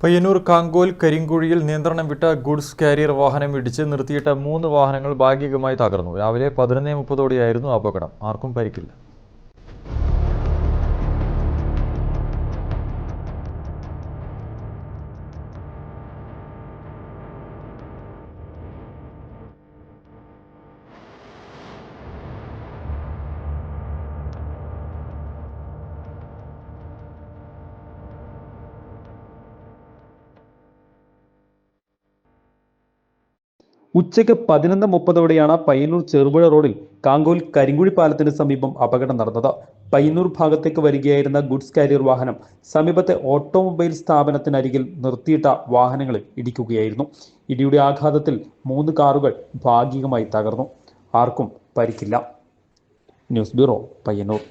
പയ്യന്നൂർ കാങ്കോൽ കരിങ്കുഴിയിൽ നിയന്ത്രണം വിട്ട goods carrier വാഹനം ഇടിച്ച് നിർത്തിയിട്ട 3 വാഹനങ്ങൾ ഭാഗികമായി തകർന്നു. രാവിലെ 11:30ഓടെയായിരുന്നു അപകടം. ആർക്കും പരിക്കില്ല. ഉച്ചയ്ക്ക് 11:30ഓടെയാണ് പയ്യന്നൂർ ചെറുപുഴ റോഡിൽ കാങ്കോൽ കരിങ്കുഴി പാലത്തിന് സമീപം അപകടം നടന്നത്. പയ്യന്നൂർ ഭാഗത്തേക്ക് വരികയായിരുന്ന ഗുഡ്സ് കാരിയർ വാഹനം സമീപത്തെ ഓട്ടോമൊബൈൽ സ്ഥാപനത്തിനരികിൽ നിർത്തിയിട്ട വാഹനങ്ങളിൽ ഇടിക്കുകയായിരുന്നു. ഇടിയുടെ ആഘാതത്തിൽ 3 കാറുകൾ ഭാഗികമായി തകർന്നു. ആർക്കും പരിക്കില്ല. News bureau, Payyanur.